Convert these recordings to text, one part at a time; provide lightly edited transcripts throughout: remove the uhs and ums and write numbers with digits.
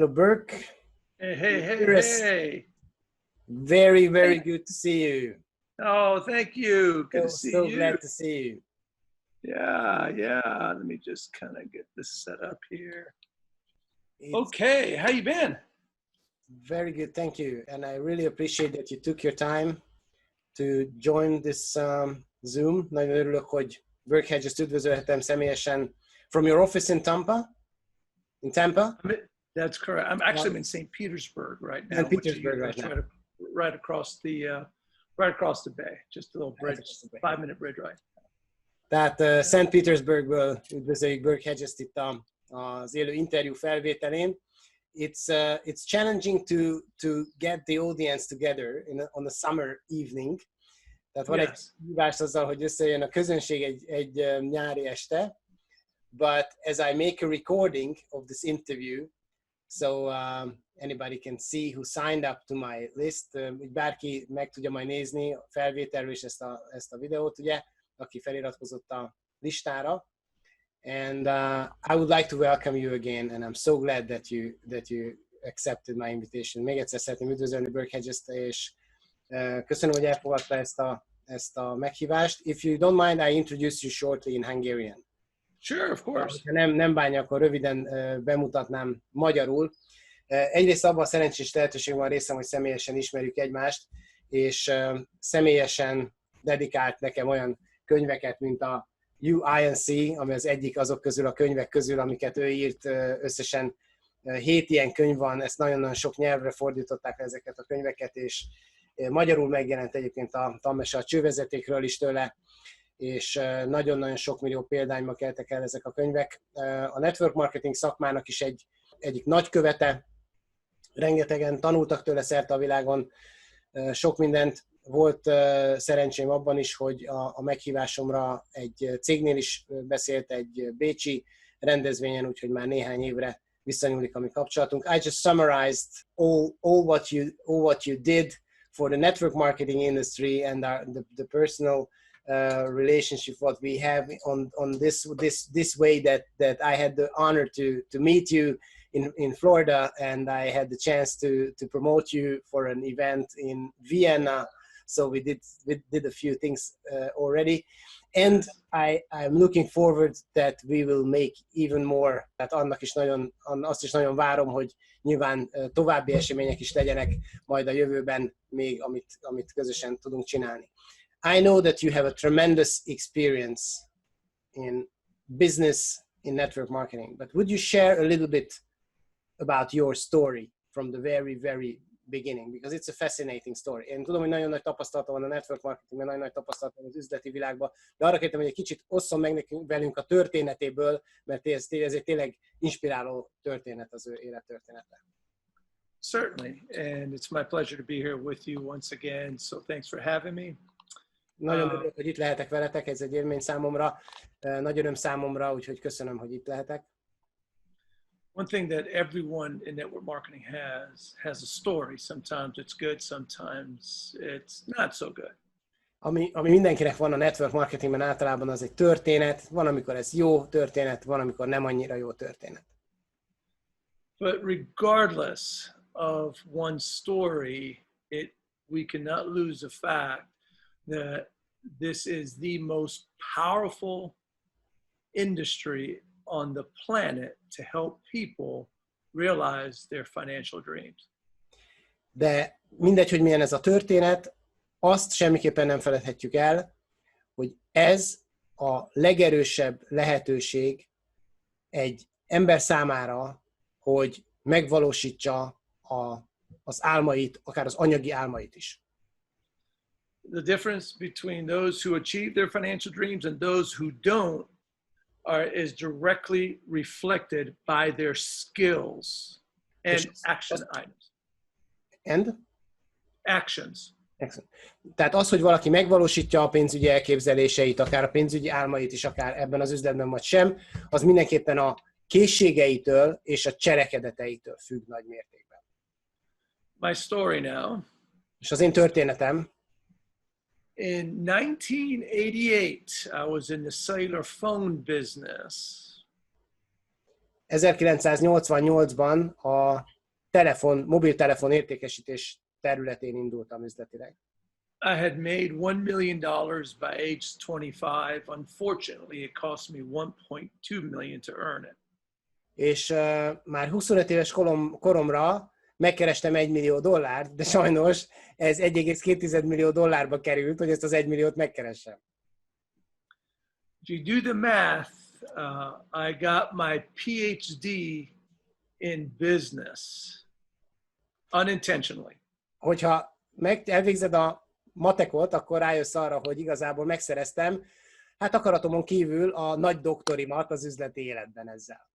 Hello, Burke. Hey. Very, very good to see you. Oh, thank you. Good to see you. So glad to see you. Yeah. Let me just kind of get this set up here. Okay, how you been? Very good, thank you. And I really appreciate that you took your time to join this Zoom. Nagyon örülök, hogy Burke Hedges-t üdvözölhetem személyesen from your office in Tampa. That's correct. I'm in St. Petersburg right now. In Petersburg right now. Right across the bay. Just a little bridge, 5-minute bridge ride. Tehát St. Petersburgből üdvözöljük Burke Hedges-t itt az élő interjú felvételén. It's challenging to get the audience together on a summer evening. Tehát van egy hívás azzal, hogy összejön a közönség egy nyári este. But as I make a recording of this interview, so anybody can see who signed up to my list, hogy bárki meg tudja majd nézni a felvételről és ezt a videót, ugye, aki feliratkozott a listára. And I would like to welcome you again, and I'm so glad that you accepted my invitation. Még egyszer szeretném üdvözölni Burke Hedges-t, és köszönöm, hogy elfogadta ezt a meghívást. If you don't mind, I introduce you shortly in Hungarian. Sure, of course. Ha nem bánja, akkor röviden bemutatnám magyarul. Egyrészt abban a szerencsés lehetőség van részem, hogy személyesen ismerjük egymást, és személyesen dedikált nekem olyan könyveket, mint a UINC, ami az egyik azok közül a könyvek közül, amiket ő írt. Összesen 7 ilyen könyv van, ezt nagyon-nagyon sok nyelvre fordították ezeket a könyveket, és magyarul megjelent egyébként a tanmese a csővezetékről is tőle, és nagyon-nagyon sok millió példányba keltek el ezek a könyvek. A network marketing szakmának is egyik nagykövete, rengetegen tanultak tőle szerte a világon, sok mindent. Volt szerencsém abban is, hogy a meghívásomra egy cégnél is beszélt, egy bécsi rendezvényen, úgyhogy már néhány évre visszanyúlik a mi kapcsolatunk. I just summarized all what you did for the network marketing industry and the personal relationship what we have on this way that I had the honor to meet you in Florida, and I had the chance to promote you for an event in Vienna. So we did a few things already, and I'm looking forward that we will make even more. Tehát azt is nagyon várom, hogy nyilván további események is legyenek majd a jövőben még, amit közösen tudunk csinálni. I know that you have a tremendous experience in business, in network marketing, but would you share a little bit about your story from the very, very beginning? Because it's a fascinating story. Én tudom, hogy nagyon nagy tapasztalata van a network marketingben, nagyon nagy tapasztalata van az üzleti világban, de arra kértem, hogy egy kicsit osszon meg velünk a történetéből, mert ez egy tényleg inspiráló történet, az ő élettörténete. Certainly, and it's my pleasure to be here with you once again, so thanks for having me. Nagyon örülök, hogy itt lehetek veletek, ez egy élmény számomra, nagy öröm számomra, úgyhogy köszönöm, hogy itt lehetek. One thing that everyone in network marketing has a story. Sometimes it's good, sometimes it's not so good. Ami mindenkinek van a network marketingben általában, az egy történet. Van, amikor ez jó történet, van, amikor nem annyira jó történet. But regardless of one's story, we cannot lose the fact that this is the most powerful industry on the planet to help people realize their financial dreams. De mindegy, hogy milyen ez a történet, azt semmiképpen nem feledhetjük el, hogy ez a legerősebb lehetőség egy ember számára, hogy megvalósítsa az álmait, akár az anyagi álmait is. The difference between those who achieve their financial dreams and those who don't is directly reflected by their skills and action items. And? Actions. Excellent. Tehát az, hogy valaki megvalósítja a pénzügyi elképzeléseit, akár a pénzügyi álmait is, akár ebben az üzletben vagy sem, az mindenképpen a készségeitől és a cselekedeteitől függ nagy mértékben. My story now. És az én történetem. In 1988, I was in the cellular phone business. 1988-ban a mobiltelefon értékesítés területén indultam üzletileg. I had made $1 million by age 25. Unfortunately, it cost me 1.2 million to earn it. És már 25 éves koromra megkerestem $1 millió, de sajnos ez 1,2 millió dollárba került, hogy ezt az 1 milliót megkeressem. If you do the math, I got my PhD in business unintentionally. Hogyha elvégzed a matekot, akkor rájössz arra, hogy igazából megszereztem, hát akaratomon kívül a nagy doktorimat az üzleti életben ezzel.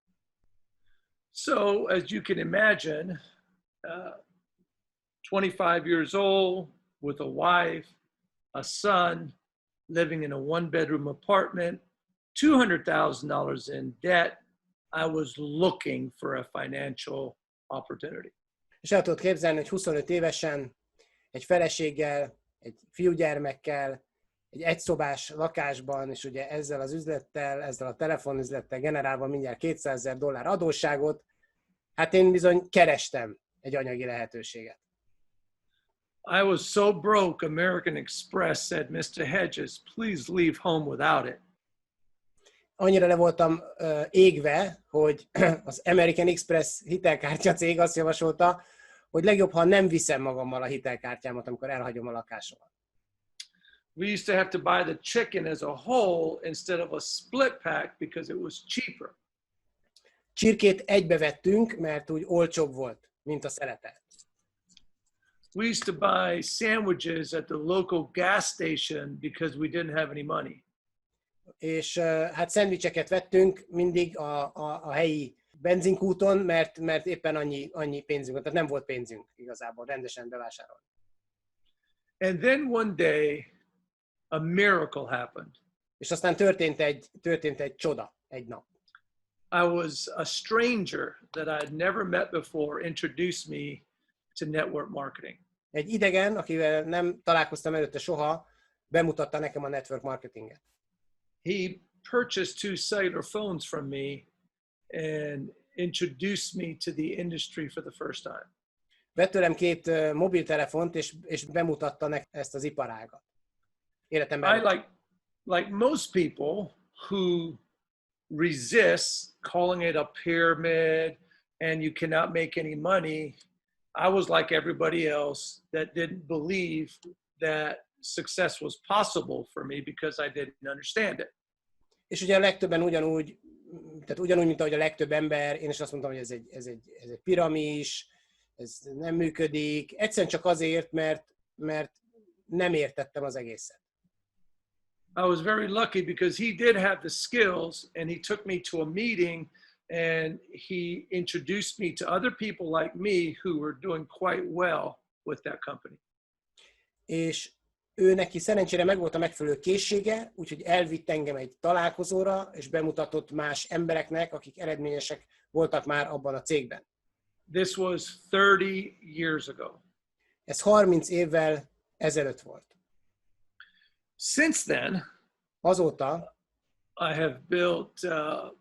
So, as you can imagine, 25 years old with a wife, a son, living in a one-bedroom apartment, $200,000 in debt, I was looking for a financial opportunity. És el tudod képzelni, hogy 25 évesen egy feleséggel, egy fiúgyermekkel, egy egyszobás lakásban, és ugye ezzel az üzlettel, ezzel a telefonüzlettel generálva mindjárt $200,000 adósságot, hát én bizony kerestem egy anyagi lehetőséget. I was so broke, American Express said, Mr. Hedges, please leave home without it. Annyira le voltam égve, hogy az American Express hitelkártya cég azt javasolta, hogy legjobb, ha nem viszem magammal a hitelkártyámat, amikor elhagyom a lakásomat. We used to have to buy the chicken as a whole instead of a split pack because it was cheaper. Csirkét egybe vettünk, mert úgy olcsóbb volt, mint a szelete. We used to buy sandwiches at the local gas station because we didn't have any money. És hát szendvicseket vettünk mindig a helyi benzinkúton, mert éppen annyi pénzünk volt, tehát nem volt pénzünk igazából rendesen bevásárolni. And then one day a miracle happened. És aztán történt egy csoda egy nap. I was a stranger that I had never met before introduced me to network marketing. Egy idegen, akivel nem találkoztam előtte soha, bemutatta nekem a network marketinget. He purchased 2 cellular phones from me and introduced me to the industry for the first time. Vett tőlem 2 mobiltelefont, és bemutatta nekem ezt az iparágat. Életemben. I like most people who resist calling it a pyramid and you cannot make any money. I was like everybody else that didn't believe that success was possible for me because I didn't understand it. És ugye a legtöbben ugyanúgy, mint ahogy a legtöbb ember, én is azt mondtam, hogy ez egy piramis, ez nem működik, egyszerűen csak azért, mert nem értettem az egészet. I was very lucky because he did have the skills and he took me to a meeting and he introduced me to other people like me who were doing quite well with that company. És ő neki szerencsére megvolt a megfelelő készsége, úgyhogy elvitt engem egy találkozóra, és bemutatott más embereknek, akik eredményesek voltak már abban a cégben. This was 30 years ago. Ez 30 évvel ezelőtt volt. Since then, azóta I have built 3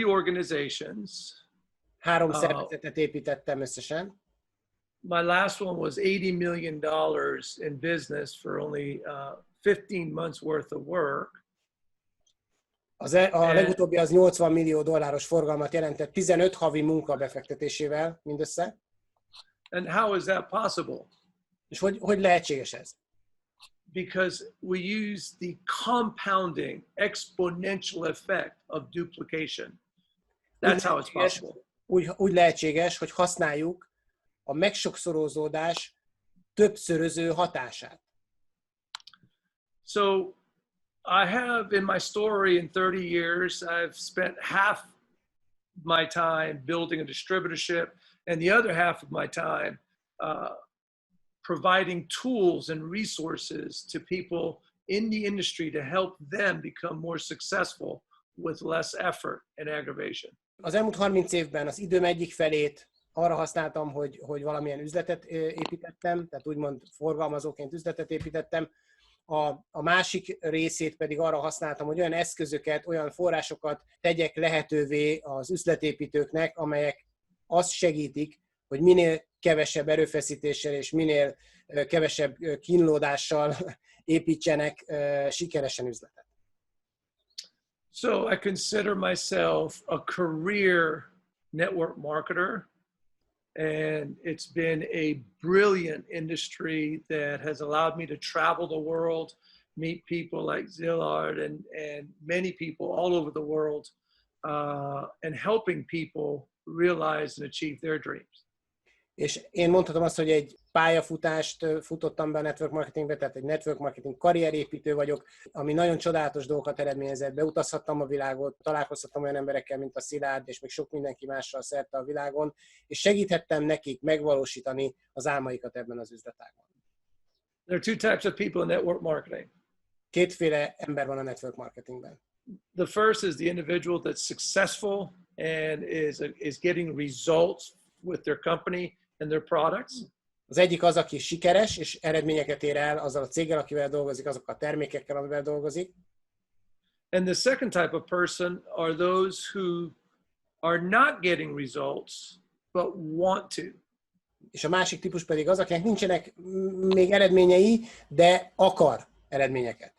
organizations. 3 szervezetet építettem összesen. My last one was $80 million in business for only 15 months worth of work. A legutóbbi az $80 millió forgalmat jelentett 15 havi munka befektetésével mindössze. And how is that possible? És hogy lehetséges ez? Because we use the compounding exponential effect of duplication. That's how it's possible. Úgy lehetséges, hogy használjuk a megsokszorozódás többszöröző hatását. So I have in my story in 30 years, I've spent half my time building a distributorship and the other half of my time providing tools and resources to people in the industry to help them become more successful with less effort and aggravation. Az elmúlt 30 évben az időm egyik felét arra használtam, hogy valamilyen üzletet építettem, tehát úgymond forgalmazóként üzletet építettem. a másik részét pedig arra használtam, hogy olyan eszközöket, olyan forrásokat tegyek lehetővé az üzletépítőknek, amelyek azt segítik, hogy minél kevesebb erőfeszítéssel és minél kevesebb kínlódással építsenek sikeresen üzletet. So I consider myself a career network marketer, and it's been a brilliant industry that has allowed me to travel the world, meet people like Zillard and many people all over the world, and helping people realize and achieve their dreams. És én mondhatom azt, hogy egy pályafutást futottam be a network marketingbe, tehát egy network marketing karrierépítő vagyok, ami nagyon csodálatos dolgokat eredményezett. Beutazhattam a világot, találkozhattam olyan emberekkel, mint a Szilárd, és még sok mindenki mással szerte a világon, és segíthettem nekik megvalósítani az álmaikat ebben az üzletágban. There are two types of people in network marketing. Kétféle ember van a network marketingben. The first is the individual that's successful and is getting results with their company and their products. Az egyik az, aki sikeres, és eredményeket ér el azzal a céggel, akivel dolgozik, azokkal a termékekkel, amivel dolgozik. And the second type of person are those who are not getting results, but want to. És a másik típus pedig az, akinek nincsenek még eredményei, de akar eredményeket.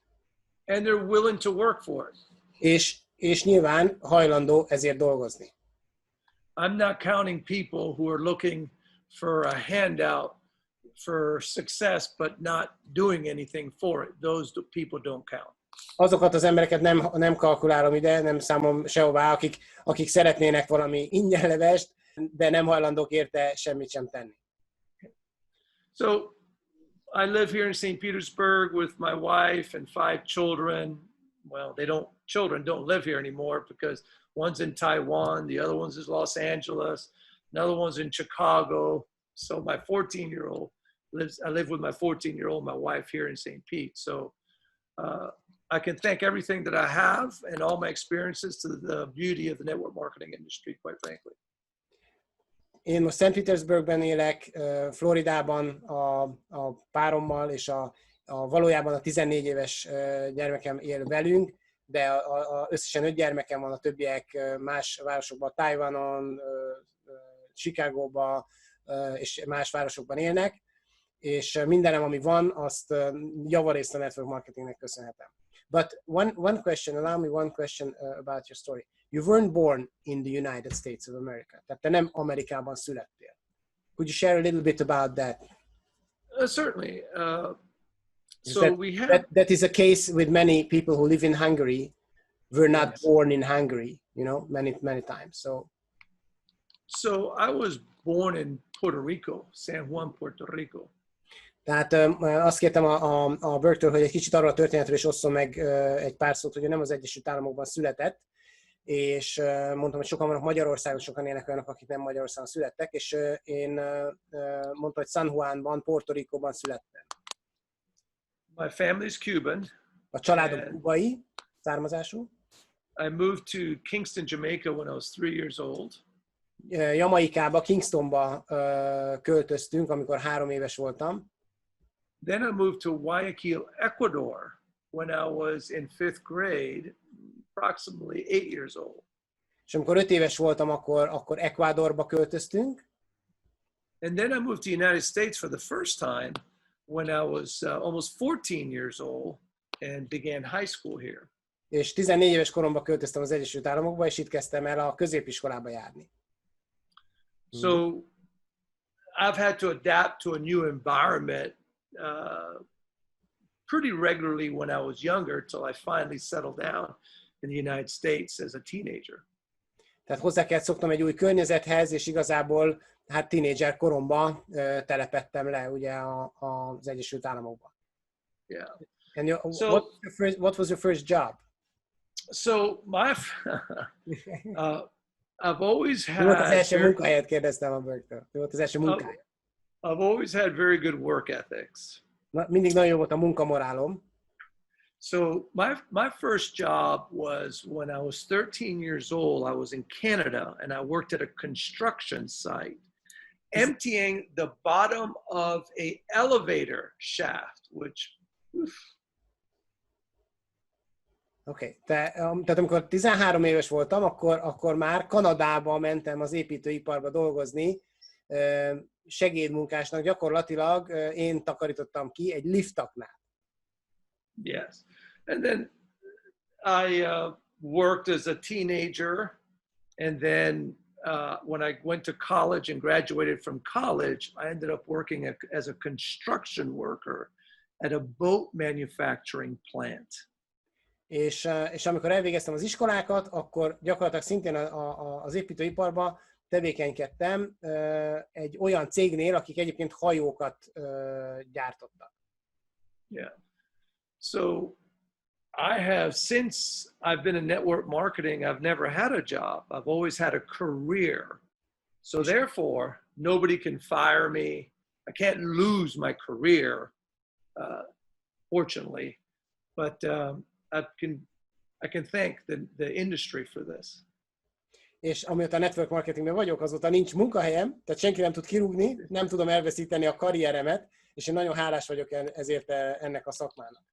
And they're willing to work for it. És nyilván hajlandó ezért dolgozni. I'm not counting people who are looking for a handout for success, but not doing anything for it. Those people don't count. Azokat az embereket nem kalkulálom ide, nem számom sehová, akik szeretnének valami ingyenlevest, de nem hajlandók érte semmit sem tenni. So I live here in St. Petersburg with my wife and 5 children. Well, children don't live here anymore because one's in Taiwan, the other one's in Los Angeles, another one's in Chicago. So my 14-year-old I live with my 14-year-old, my wife here in St. Pete. So I can thank everything that I have and all my experiences to the beauty of the network marketing industry, quite frankly. Én most St. Petersburgben élek, Floridában a párommal, és valójában a 14 éves gyermekem él velünk, de összesen 5 gyermekem van, a többiek más városokban, Taiwanon, Chicagóban és más városokban élnek, és mindenem, ami van, azt javarészt a network marketingnek köszönhetem. But one question, allow me one question about your story. You weren't born in the United States of America. Tehát te nem Amerikában születtél. Could you share a little bit about that? Certainly. So that is a case with many people who live in Hungary, were not born in Hungary, many times. So I was born in Puerto Rico, San Juan, Puerto Rico. Tehát azt kértem a Burke-től, hogy egy kicsit arról a történetről is osszon meg egy pár szót, hogy ő nem az Egyesült Államokban született, és mondtam, hogy sokan vannak Magyarországon, sokan élnek olyanok, akik nem Magyarországon születtek, és én mondtam, hogy San Juanban, Puerto Ricóban születtem. My family is Cuban. A családom kubai származású. I moved to Kingston, Jamaica when I was 3 years old. Jamaikába, Kingstonba költöztünk, amikor 3 éves voltam. Then I moved to Guayaquil, Ecuador when I was in 5th grade, approximately 8 years old. És amikor 5 éves voltam, akkor Ecuadorba költöztünk. And then I moved to the United States for the first time when I was almost 14 years old and began high school here. És 14 éves koromban költöztem az Egyesült Államokba, és itt kezdtem el a középiskolába járni. So I've had to adapt to a new environment pretty regularly when I was younger till I finally settled down in the United States as a teenager. Tehát hozzá kellett szoknom egy új környezethez, és igazából hát tínédzser koromban telepedtem le ugye az Egyesült Államokban. Yeah. And what was your first job? So I've always had. Mi volt az első munkahelyet, kérdeztem a Burke-től. Mi volt az első munkája? I've always had very good work ethics. Mindig nagyon jó volt a munkamorálom. So my first job was when I was 13 years old. I was in Canada and I worked at a construction site, emptying the bottom of a elevator shaft, which Oké. Tehát amikor 13 éves voltam, akkor már Kanadába mentem az építőiparba dolgozni, segédmunkásnak gyakorlatilag én takarítottam ki egy liftaknál. Yes. And then I worked as a teenager, and then when I went to college and graduated from college, I ended up working as a construction worker at a boat manufacturing plant. És amikor elvégeztem az iskolákat, akkor gyakorlatilag szintén az építőiparban tevékenykedtem egy olyan cégnél, akik egyébként hajókat gyártottak. Yeah. So since I've been in network marketing, I've never had a job. I've always had a career. So therefore, nobody can fire me. I can't lose my career, fortunately. But I can thank the industry for this. És amióta a network marketingben vagyok, azóta nincs munkahelyem, tehát senki nem tud kirúgni, nem tudom elveszíteni a karrieremet, és én nagyon hálás vagyok ezért ennek a szakmának.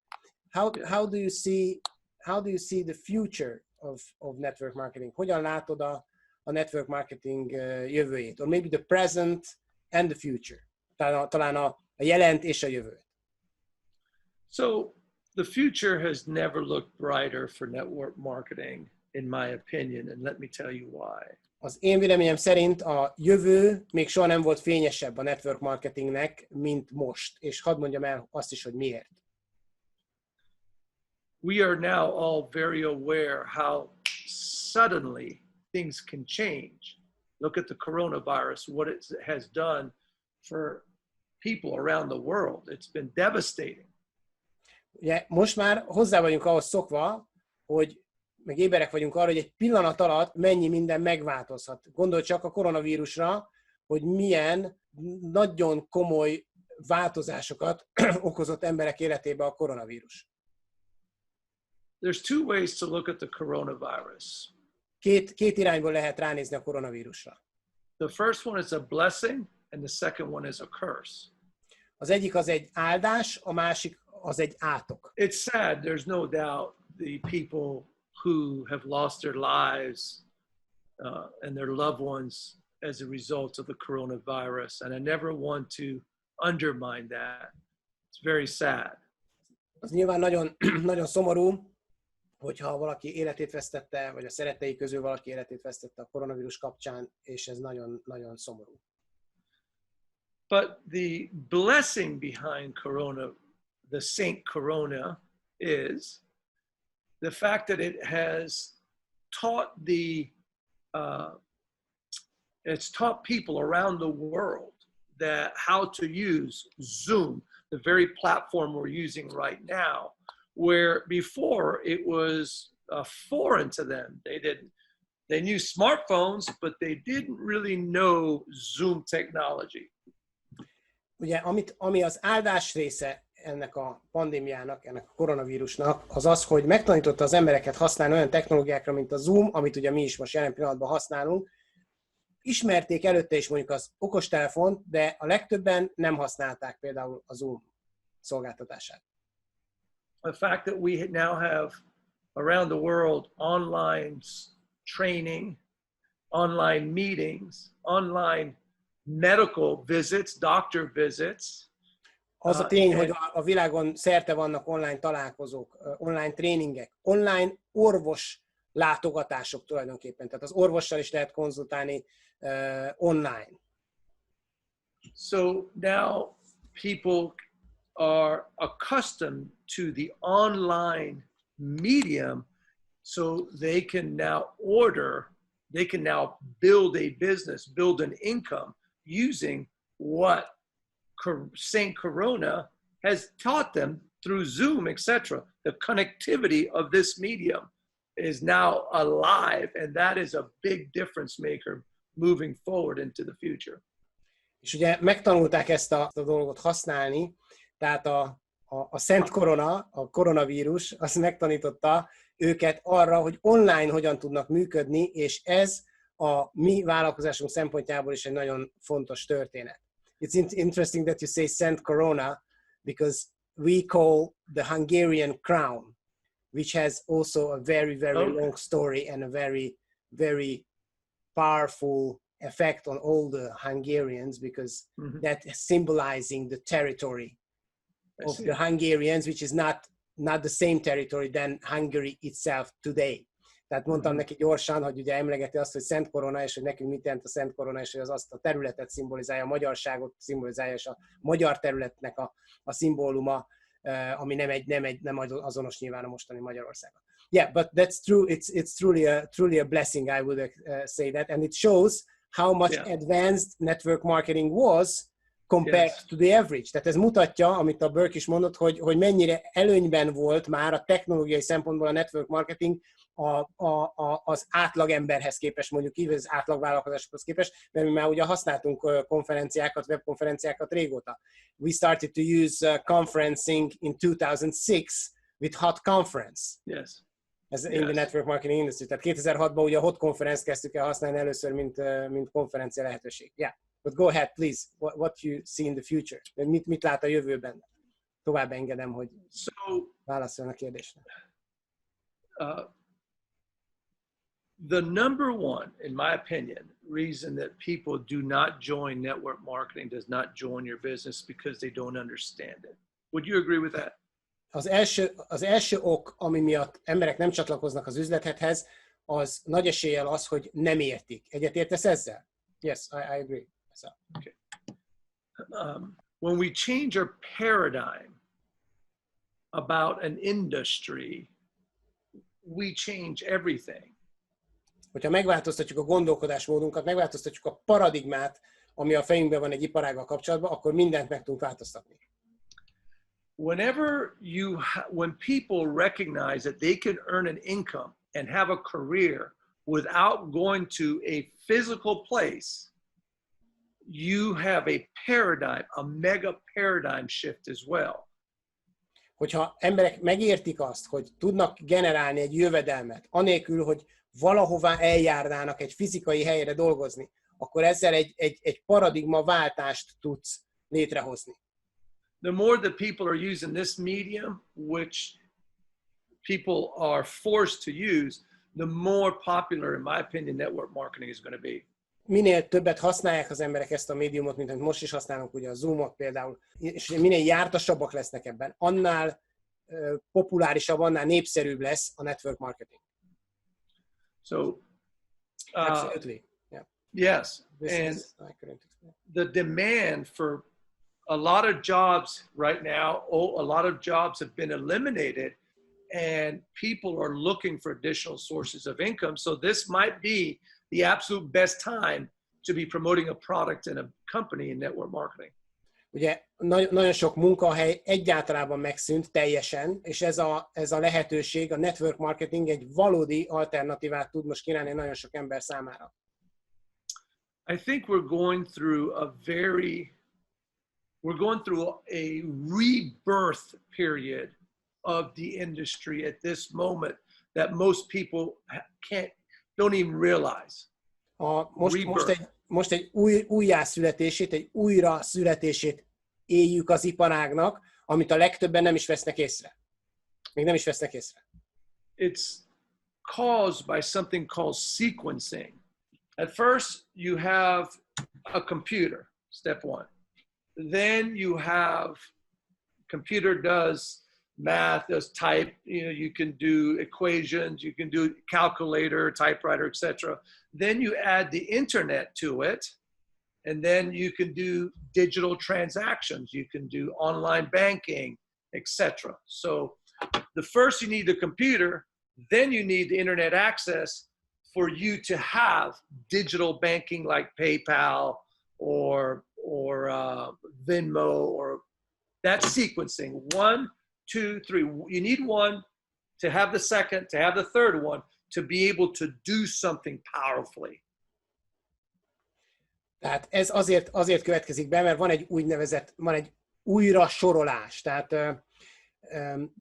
How do you see the future of network marketing? Hogyan látod a network marketing jövőjét? Or maybe the present and the future. Talán a jelent és a jövőt. So the future has never looked brighter for network marketing, in my opinion, and let me tell you why. Az én véleményem szerint a jövő még soha nem volt fényesebb a network marketingnek, mint most. És hadd mondjam el azt is, hogy miért. We are now all very aware how suddenly things can change. Look at the coronavirus, what it has done for people around the world. It's been devastating. Ugye, most már hozzá vagyunk ahhoz szokva, hogy meg éberek vagyunk arra, hogy egy pillanat alatt mennyi minden megváltozhat. Gondolj csak a koronavírusra, hogy milyen nagyon komoly változásokat okozott emberek életébe a koronavírus. There's two ways to look at the coronavirus. Két irányból lehet ránézni a koronavírusra. The first one is a blessing, and the second one is a curse. Az egyik az egy áldás, a másik az egy átok. It's sad, there's no doubt, the people who have lost their lives and their loved ones as a result of the coronavirus, and I never want to undermine that. It's very sad. Az nyilván nagyon, nagyon szomorú, hogyha valaki életét vesztette, vagy a szerettei közül valaki életét vesztette a koronavírus kapcsán, és ez nagyon, nagyon szomorú. But the blessing behind corona, the Saint Corona, is the fact that it has taught it's taught people around the world that how to use Zoom, the very platform we're using right now, where before it was foreign to them. They knew smartphones, but they didn't really know Zoom technology. Ugye, ami az áldás része ennek a pandémiának, ennek a koronavírusnak, az az, hogy megtanította az embereket használni olyan technológiákra, mint a Zoom, amit ugye mi is most jelen pillanatban használunk. Ismerték előtte is mondjuk az okostelefont, de a legtöbben nem használták például a Zoom szolgáltatását. The fact that we now have around the world online training, online meetings, online medical visits, doctor visits. Az a tény, hogy a világon szerte vannak online találkozók, online tréningek, online orvos látogatások tulajdonképpen. Tehát az orvossal is lehet konzultálni online. So now people are accustomed to the online medium, so they can now build a business, build an income using what Saint Corona has taught them through Zoom, etc. The connectivity of this medium is now alive, and that is a big difference maker moving forward into the future. És ugye megtanulták ezt a dolgot használni, tehát a Szent Korona, a koronavírus, azt megtanította őket arra, hogy online hogyan tudnak működni, és ez a mi vállalkozásunk szempontjából is egy nagyon fontos történet. It's interesting that you say Szent Corona, because we call the Hungarian crown, which has also a very, very long story and a very, very powerful effect on all the Hungarians, because that is symbolizing the territory of the Hungarians, which is not the same territory than Hungary itself today. Tehát mondtam neki gyorsan, hogy ugye emlegeti azt, hogy Szent Korona, és hogy nekünk mit jelent a Szent Korona, és hogy az azt a területet szimbolizálja, a magyarságot szimbolizálja, és a magyar területnek a szimbóluma, ami nem azonos nyilván a mostani Magyarországon. Yeah, but that's true. It's truly a blessing, I would say that, and it shows how much advanced network marketing was compared to the average. Tehát ez mutatja, amit a Burke is mondott, hogy mennyire előnyben volt már a technológiai szempontból a network marketing az átlagemberhez képest, mondjuk így, az átlagvállalkozásokhoz képest, mert mi már ugye használtunk konferenciákat, webkonferenciákat régóta. We started to use conferencing in 2006 with Hot Conference. Yes. In the network marketing industry. Tehát 2006-ban ugye a Hot Conference kezdtük el használni először, mint konferencia lehetőség. Yeah. But go ahead, please. What you see in the future? Mit lát a jövőben? Tovább engedem, hogy válaszoljon a kérdésre. The number one, in my opinion, reason that people do not join network marketing, does not join your business, because they don't understand it. Would you agree with that? Az első ok, ami miatt emberek nem csatlakoznak az üzlethez, az nagy eséllyel az, hogy nem értik. Egyetértesz ezzel? Yes, I agree. So. Okay. When we change our paradigm about an industry, we change everything. Hogyha megváltoztatjuk a gondolkodásmódunkat, megváltoztatjuk a paradigmát, ami a fejünkben van egy iparággal kapcsolatban, akkor mindent meg tudunk változtatni. When people recognize that they can earn an income and have a career without going to a physical place, you have a paradigm, a mega paradigm shift as well. Hogyha emberek megértik azt, hogy tudnak generálni egy jövedelmet, anélkül, hogy valahová eljárnának egy fizikai helyre dolgozni, akkor ezzel egy paradigmaváltást tudsz létrehozni. The more that people are using this medium, which people are forced to use, the more popular, in my opinion, network marketing is going to be. Minél többet használják az emberek ezt a médiumot, mint amit most is használunk, ugye a Zoomot például, és minél jártasabbak lesznek ebben, annál populárisabb, annál népszerűbb lesz a network marketing. So, absolutely, yeah. Yes, and the demand for a lot of jobs right now, a lot of jobs have been eliminated, and people are looking for additional sources of income. So this might be the absolute best time to be promoting a product in a company in network marketing. Ugye nagyon sok munkahely egyáltalán megszűnt teljesen, és ez a lehetőség, a network marketing egy valódi alternatívát tud most kínálni nagyon sok ember számára. I think we're going through a rebirth period of the industry at this moment that most people don't even realize. Most egy újjászületését, egy újra születését éljük az iparágnak, amit a legtöbben nem is vesznek észre. Még nem is vesznek észre. It's caused by something called sequencing. At first, you have a computer, step one. Then you have, computer does math, does type, you can do equations, you can do calculator, typewriter, etc. Then you add the internet to it, and then you can do digital transactions, you can do online banking, etc. So the first you need the computer, then you need the internet access for you to have digital banking like PayPal or Venmo, or that sequencing. 1, 2, 3. You need one to have the second, to have the third one, to be able to do something powerfully. Tehát ez azért következik be, mert van egy újra sorolás. Tehát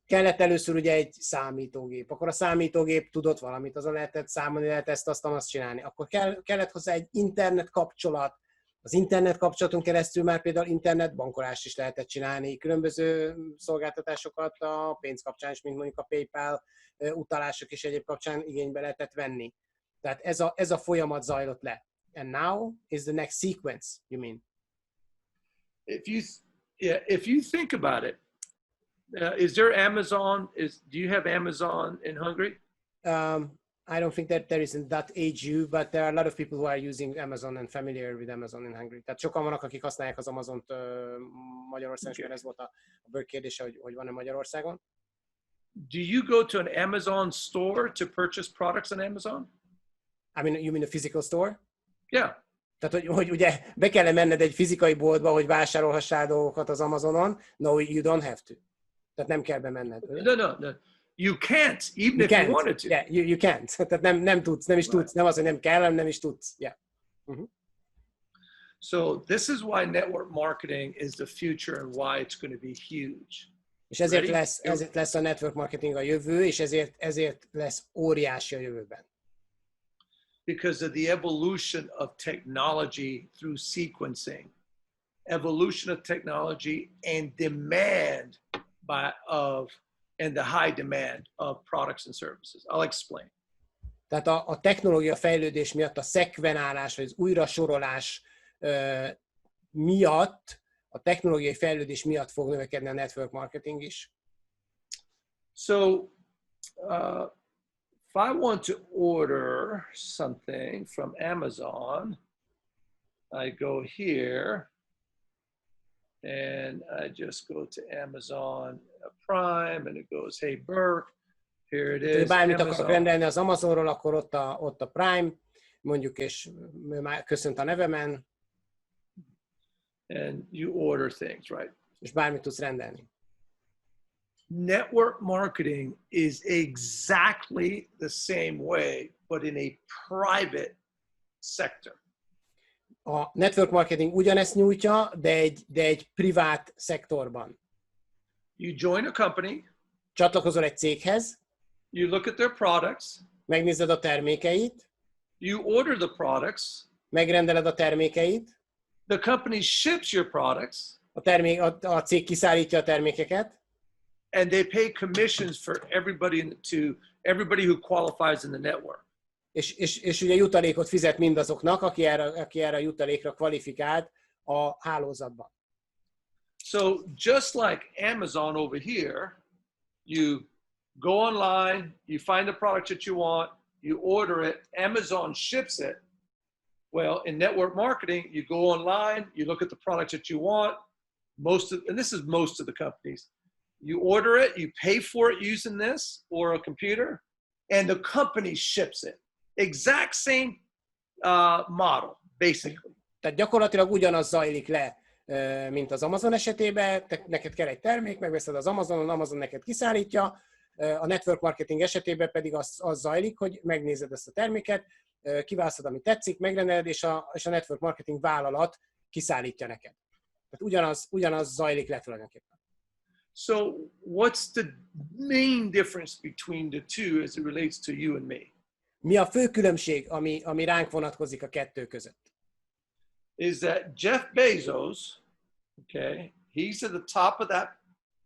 kellett először ugye egy számítógép. Akkor a számítógép tudott valamit, azon lehetett számolni, lehet ezt, azt csinálni. Akkor kellett hozzá egy internet kapcsolat, Az internet kapcsolaton keresztül már például internetbankolást is lehetett csinálni, különböző szolgáltatásokat a pénz kapcsán is, mint mondjuk a PayPal utalások és egyéb kapcsán igénybe lehetett venni. Tehát ez a folyamat zajlott le. And now is the next sequence, you mean? If you think about it, is there Amazon? Do you have Amazon in Hungary? I don't think that there is an .hu, but there are a lot of people who are using Amazon and familiar with Amazon in Hungary. Tehát sokan vannak, akik használják az Amazont Magyarországon, és ez volt a Burke kérdése, hogy van-e Magyarországon. Do you go to an Amazon store to purchase products on Amazon? I mean, you mean a physical store? Yeah. Tehát, hogy ugye be kell menned egy fizikai boltba, hogy vásárolhassál dolgokat az Amazonon? No, you don't have to. Tehát nem kell bemenned. No. You can't, even if you wanted to. Yeah, you can't. Tehát nem tudsz, nem is tudsz. Nem az, hogy nem kell, hanem nem is tudsz. Yeah. Uh-huh. So this is why network marketing is the future and why it's going to be huge. És ezért lesz a network marketing a jövő, és ezért lesz óriási a jövőben. Because of the evolution of technology through sequencing, evolution of technology and demand and the high demand of products and services. I'll explain. Tehát a technológia fejlődés miatt, a szekvenálás, vagy az újrasorolás miatt, a technológiai fejlődés miatt fog növekedni a network marketing is. So, if I want to order something from Amazon, I go here and I just go to Amazon Prime and it goes, hey Burke, here it is. Bármit akarok rendelni az Amazonról, akkor ott a Prime, mondjuk, és már köszönt a nevemen. And you order things, right? És bármit tudsz rendelni. Network marketing is exactly the same way, but in a private sector. A network marketing ugyanezt nyújtja, de egy privát szektorban. You join a company. Csatlakozol egy céghez. You look at their products. Megnézed a termékeit. You order the products. Megrendeled a termékeit. The company ships your products. A cég kiszállítja a termékeket. And they pay commissions for everybody who qualifies in the network. És ugye jutalékot fizet mindazoknak, aki erre a jutalékra kvalifikált a hálózatban. So just like Amazon over here, you go online, you find the product that you want, you order it, Amazon ships it. Well, in network marketing, you go online, you look at the products that you want, and this is most of the companies. You order it, you pay for it using this or a computer, and the company ships it. Exact same model, basically. Tehát gyakorlatilag ugyanaz zajlik le, mint az Amazon esetében. Neked kell egy termék, megveszed az Amazonon, Amazon neked kiszállítja. A network marketing esetében pedig az zajlik, hogy megnézed ezt a terméket, kiválasztod, ami tetszik, megrendeled, és a network marketing vállalat kiszállítja neked. Tehát ugyanaz zajlik le tulajdonképpen. So what's the main difference between the two as it relates to you and me? Mi a fő különbség, ami ránk vonatkozik a kettő között? Is that Jeff Bezos, okay, he's at the top of that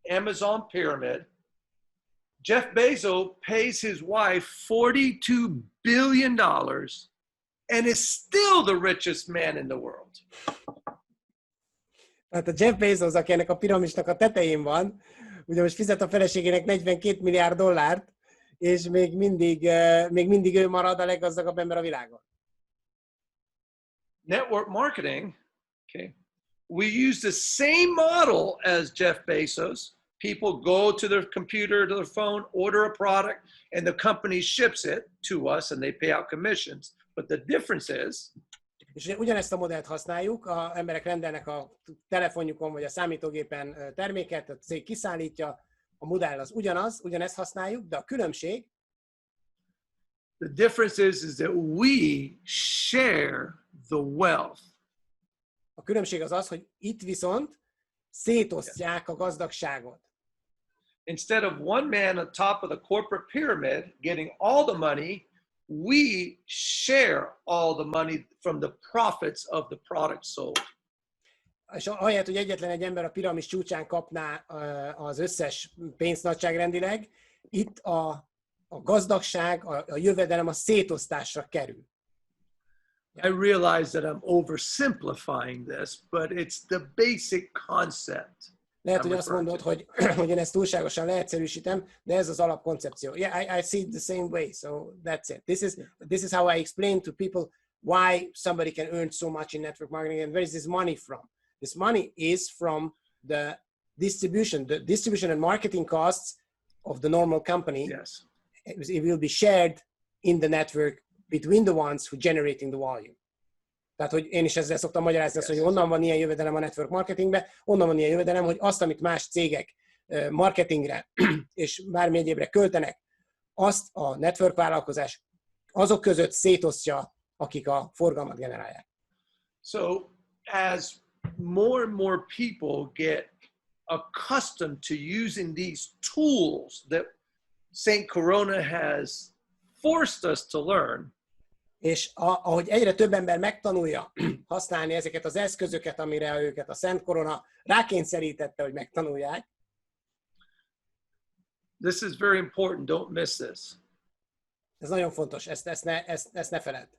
Amazon pyramid. Jeff Bezos pays his wife $42 billion and is still the richest man in the world. Hát a Jeff Bezos, aki ennek a piramisnak a tetején van, ugye most fizet a feleségének $42 milliárd, és még mindig ő marad a leggazdagabb ember a világon. Network marketing, okay, we use the same model as Jeff Bezos. People go to their computer, to their phone, order a product, and the company ships it to us, and they pay out commissions. But the difference is, és ugyanezt a modellt használjuk, az emberek rendelnek a telefonjukon vagy a számítógépen terméket, a cég kiszállítja, a modell az ugyanezt használjuk, de a különbség, the difference is that we share the wealth. A különbség az, hogy itt viszont szétosztják a gazdagságot. Instead of one man on top of the corporate pyramid getting all the money, we share all the money from the profits of the product sold. És ahelyett, hogy egyetlen egy ember a piramis csúcsán kapná az összes pénzt nagyságrendileg, itt a gazdagság, a jövedelem a szétosztásra kerül. I realize that I'm oversimplifying this, but it's the basic concept. Lehet, hogy azt mondod, hogy én ezt túlságosan leegyszerűsítem, de ez az alapkoncepció. Yeah, I see it the same way, so that's it. This is how I explain to people why somebody can earn so much in network marketing and where is this money from? This money is from the distribution and marketing costs of the normal company. Yes. It will be shared in the network between the ones who generating the volume. Tehát, hogy én is ezzel szoktam magyarázni azt, hogy honnan van ilyen jövedelem a network marketingbe, onnan van ilyen jövedelem, hogy azt, amit más cégek marketingre és bármi egyébre költenek, azt a network vállalkozás azok között szétosztja, akik a forgalmat generálják. So as more and more people get accustomed to using these tools that St. Corona has forced us to learn, és ahogy egyre több ember megtanulja használni ezeket az eszközöket, amire őket a Szent Korona rákényszerítette, hogy megtanulják. This is very important, don't miss this. Ez nagyon fontos, ezt ne feledd.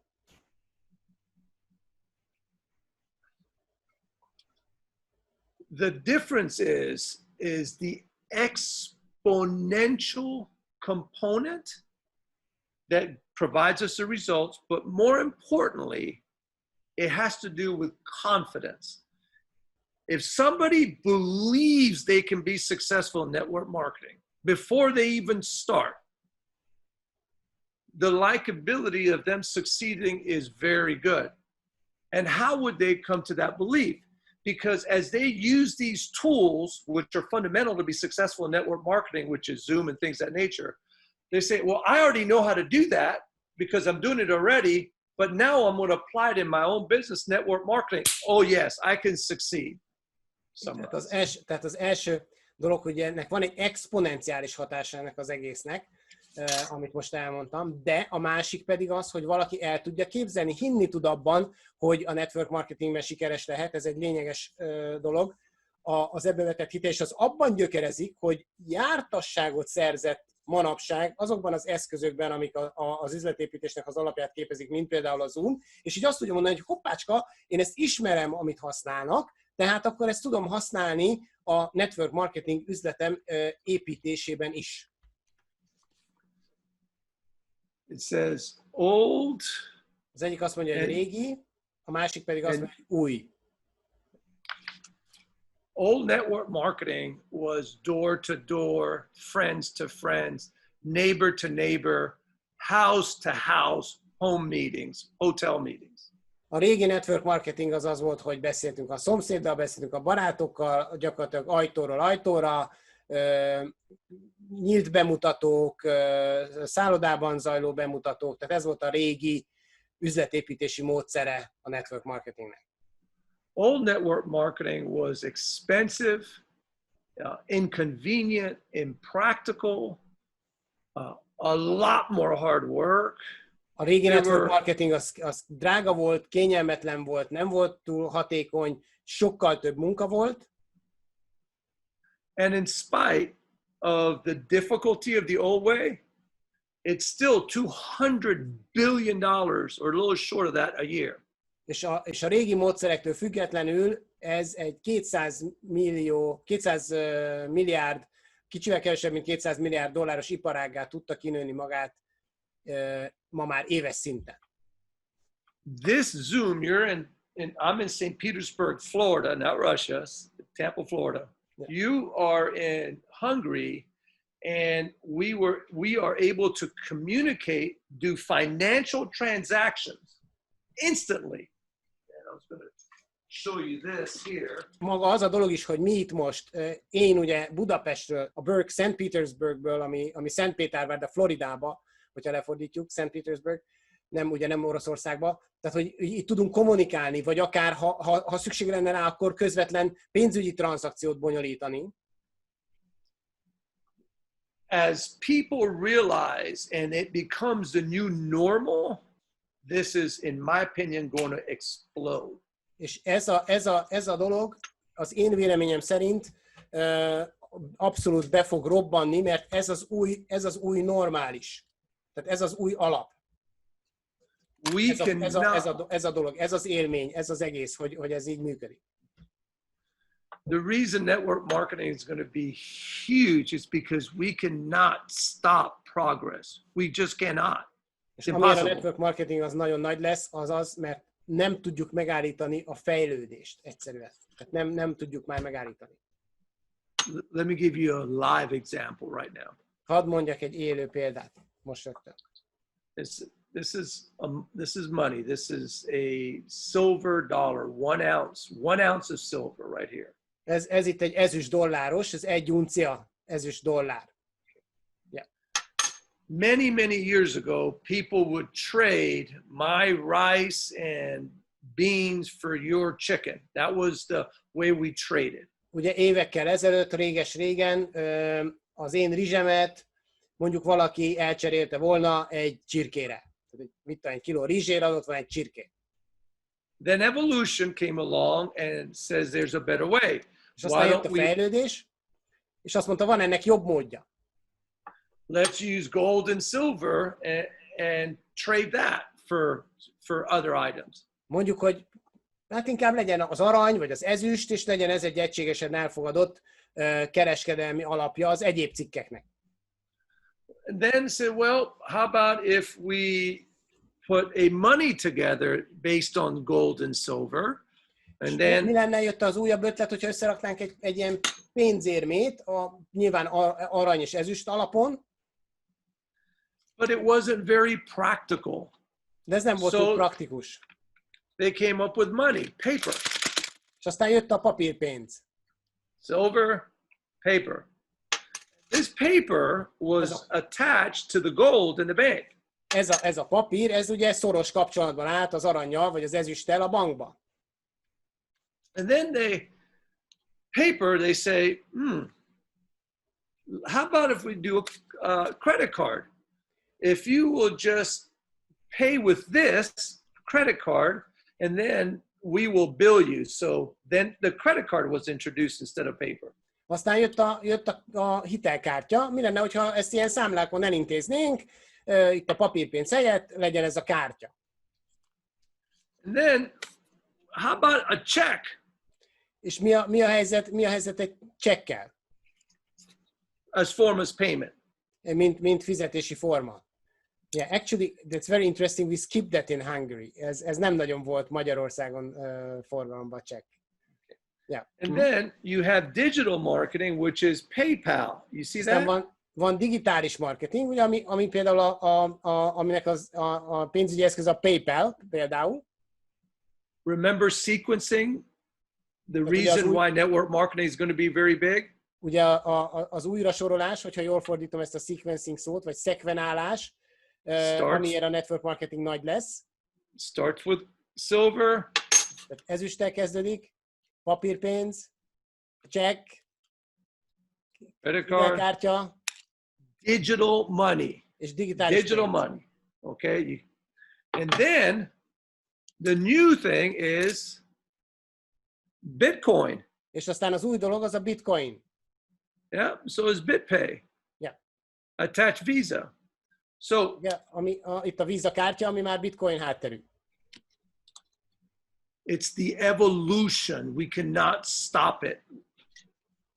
The difference is the exponential component that provides us the results, but more importantly, it has to do with confidence. If somebody believes they can be successful in network marketing before they even start, the likability of them succeeding is very good. And how would they come to that belief? Because as they use these tools, which are fundamental to be successful in network marketing, which is Zoom and things of that nature, they say, well, I already know how to do that because I'm doing it already, but now I'm going to apply it in my own business, network marketing. Oh, yes, I can succeed. Tehát az első dolog, hogy ennek van egy exponenciális hatása ennek az egésznek, amit most elmondtam, de a másik pedig az, hogy valaki el tudja képzelni, hinni tud abban, hogy a network marketingben sikeres lehet, ez egy lényeges dolog. Az ebbe vetett hite, és az abban gyökerezik, hogy jártasságot szerzett manapság azokban az eszközökben, amik az üzletépítésnek az alapját képezik, mint például a Zoom, és így azt tudja mondani, hogy hoppácska, én ezt ismerem, amit használnak, tehát akkor ezt tudom használni a network marketing üzletem építésében is. It says old. Az egyik azt mondja, hogy régi, a másik pedig azt mondja, hogy új. Old network marketing was door to door, friends to friends, neighbor to neighbor, house to house, home meetings, hotel meetings. A régi network marketing az volt, hogy beszéltünk a szomszéddal, beszéltünk a barátokkal, gyakorlatilag ajtóról ajtóra, nyílt bemutatók, szállodában zajló bemutatók, tehát ez volt a régi üzletépítési módszere a network marketingnek. Old network marketing was expensive, inconvenient, impractical, a lot more hard work. A régi network marketing az drága volt, kényelmetlen volt, nem volt túl hatékony, sokkal több munka volt. And in spite of the difficulty of the old way, it's still $200 billion or a little short of that a year. És a régi módszerektől függetlenül ez egy 200 milliárd, kicsivel kevesebb, mint 200 milliárd dolláros iparággá tudta kinőni magát ma már éves szinten. This Zoom, I'm in St. Petersburg, Florida, not Russia, Tampa, Florida. Yeah. You are in Hungary, and we are able to communicate, do financial transactions instantly. And I was going to show you this here. Maga az a dolog is, hogy mi itt most, én ugye Budapestről, a Burke, St. Petersburgből, ami Szentpétervár, de Floridába, hogyha lefordítjuk, St. Petersburg, nem Oroszországba, tehát hogy itt tudunk kommunikálni, vagy akár ha szükség lenne rá, akkor közvetlen pénzügyi tranzakciót bonyolítani. as people realize and it becomes the new normal, this is, in my opinion, going to explode. És ez a dolog az én véleményem szerint abszolút be fog robbanni, mert ez az új normális. Tehát ez az új alap. Ez a dolog, ez az élmény, ez az egész, hogy ez így működik. The reason network marketing is going to be huge is because we cannot stop progress. We just cannot. És amiért a network marketing az nagyon nagy lesz, az az, mert nem tudjuk megállítani a fejlődést egyszerűen. Tehát nem tudjuk már megállítani. Let me give you a live example right now. Hadd mondjak egy élő példát most rögtön. This is money. This is a silver dollar, 1 ounce of silver right here. Ez itt egy ezüst dolláros, ez 1 uncia ezüst dollár. Yeah. Many years ago, people would trade my rice and beans for your chicken. That was the way we traded. Ugye évekkel ezelőtt, régen az én rizsemet mondjuk valaki elcserélte volna egy csirkére. Mit tudom, 1 kiló rizsért adott van egy csirkét. Then evolution came along and says there's a better way. És aztán jött a fejlődés, és azt mondta, van ennek jobb módja. Let's use gold and silver and trade that for other items. Mondjuk, hogy hát inkább legyen az arany, vagy az ezüst, és legyen ez egy egységesen elfogadott kereskedelmi alapja az egyéb cikkeknek. And then said, well, how about if we put a money together based on gold and silver? And then mi lenne, jött az újabb ötlet, hogyha összeraknánk egy ilyen pénzérmét, nyilván arany és ezüst alapon. But it wasn't very practical. De ez nem volt túl praktikus. They came up with money, paper. És aztán jött a papírpénz. Silver, paper. This paper was attached to the gold in the bank. Ez a papír, ez ugye szoros kapcsolatban állt az arannyal, vagy az ezüsttel a bankba. And then they say, how about if we do a credit card? If you will just pay with this credit card, and then we will bill you. So then the credit card was introduced instead of paper. Aztán jött a hitelkártya. Mi lenne, hogyha ezt ilyen számlákon elintéznénk, itt a papírpénz helyett legyen ez a kártya. And then, how about a check? És mi a helyzet egy csekkel? As form of payment. Mint fizetési forma. Yeah, actually, that's very interesting. We skipped that in Hungary. Ez nem nagyon volt Magyarországon forgalomban csekk. Yeah. And then you have digital marketing, which is PayPal. You see that? Van digitális marketing, ugye, ami például aminek a pénzügyi eszköz a PayPal például. Remember sequencing? The reason why network marketing is going to be very big? Ugye az újrasorolás, hogyha jól fordítom ezt a sequencing szót, vagy szekvenálás, amiért a network marketing nagy lesz. Starts with silver. Tehát ezüsttel kezdődik, papírpénz, check, hitelkártya, digital money. És digitális digital money. Okay? And then the new thing is Bitcoin. És aztán az új dolog az a Bitcoin. Yeah, so is BitPay. Yeah. Attach Visa. So itt a Visa kártya, ami már Bitcoin hátterű. It's the evolution. We cannot stop it.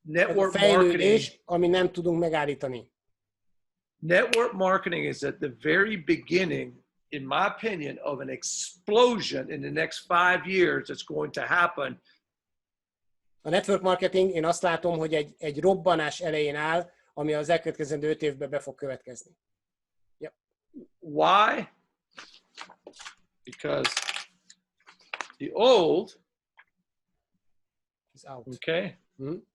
Network fejlődés, marketing. Ami nem tudunk megállítani. Network marketing is at the very beginning, in my opinion, of an explosion in the next 5 years that's going to happen. A network marketing, én azt látom, hogy egy robbanás elején áll, ami az elkövetkezendő 5 évben be fog következni. Yep. Why? Because the old is out. Okay?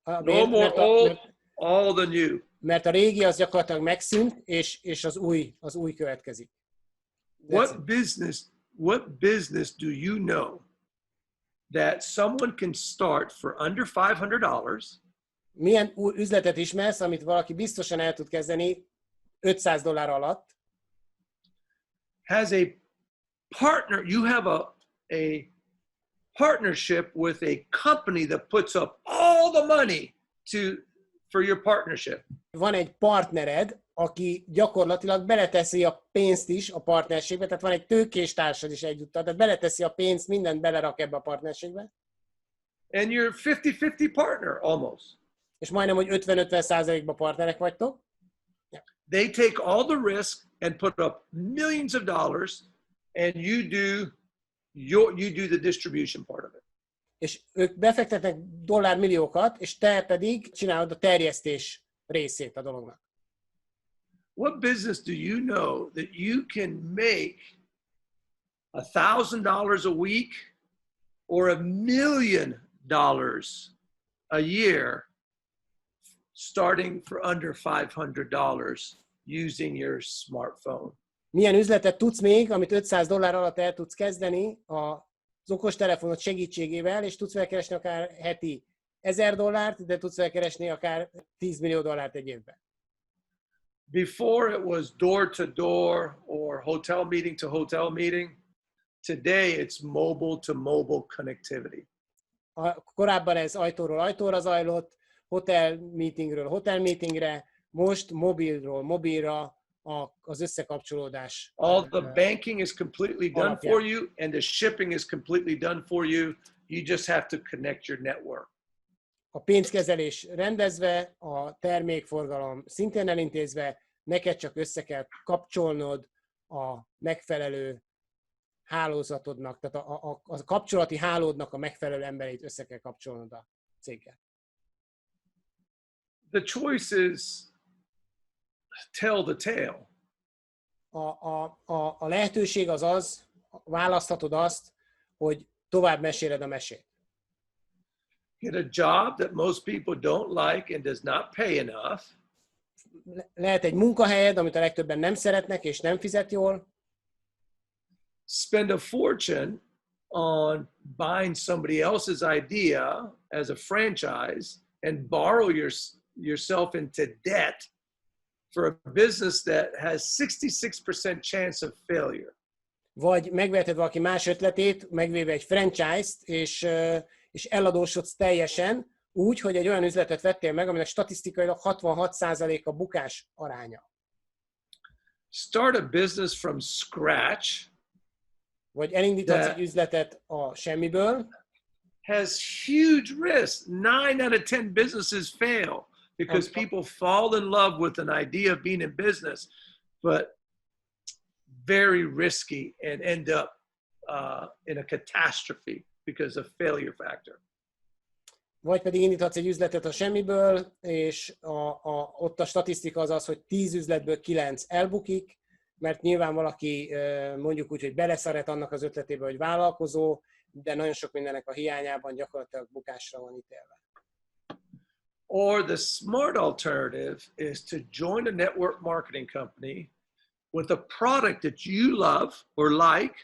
No more old, all the new. Mert a régi az gyakorlatilag megszűnt, és az új következik. What business do you know that someone can start for under $500? Milyen üzletet ismersz, amit valaki biztosan el tud kezdeni $500 alatt? Has a partner, you have a partnership with a company that puts up all the money for your partnership. Van egy partnered, aki gyakorlatilag beleteszi a pénzt is a partnerségbe, tehát van egy tőkés társad is egyúttal, tehát beleteszi a pénzt, mindent belerak ebbe a partnerségbe. And you're 50-50 partner almost. És majdnem, hogy 50-50%-ban partnerek vagytok. Yeah. They take all the risk and put up millions of dollars, and you do the distribution part of it. És ők befektetnek dollármilliókat, és te pedig csinálod a terjesztés részét a dolognak. What business do you know that you can make $1,000 a week or $1 million a year starting for under $500 using your smartphone? Milyen üzletet tudsz még, amit $500 alatt el tudsz kezdeni az okostelefonod segítségével, és tudsz vele keresni akár heti $1,000, de tudsz vele keresni akár $10 millió egy évben. Before it was door to door or hotel meeting to hotel meeting. Today it's mobile to mobile connectivity. Korábban ez ajtóról ajtóra zajlott, hotel meetingről hotel meetingre, most mobilról mobilra az összekapcsolódás. All the banking is completely done for you, and the shipping is completely done for you. You just have to connect your network. A pénzkezelés rendezve, a termékforgalom szintén elintézve, neked csak össze kell kapcsolnod a megfelelő hálózatodnak, tehát a kapcsolati hálódnak a megfelelő embereit össze kell kapcsolnod a céggel. The choice is tell the tale. A lehetőség az, választhatod azt, hogy tovább meséled a mesét. Get a job that most people don't like and does not pay enough. Lehet egy munkahelyed, amit a legtöbben nem szeretnek és nem fizet jól. Spend a fortune on buying somebody else's idea as a franchise and borrow yourself into debt for a business that has 66% chance of failure. Vagy megveheted valaki más ötletét, megvéve egy franchise-t, és eladósodsz teljesen úgy, hogy egy olyan üzletet vettél meg, aminek statisztikailag 66% a bukás aránya. Start a business from scratch. Vagy elindítasz egy üzletet a semmiből. Has huge risk. 9 out of 10 businesses fail because people fall in love with an idea of being in business, but very risky and end up in a catastrophe because of failure factor. Vagy pedig indíthatsz egy üzletet a semmiből, és ott a statisztika az, hogy 10 üzletből 9 elbukik, mert nyilván valaki mondjuk úgy, hogy beleszeret annak az ötletébe, hogy vállalkozó, de nagyon sok mindennek a hiányában gyakorlatilag bukásra van ítélve. Or the smart alternative is to join a network marketing company with a product that you love or like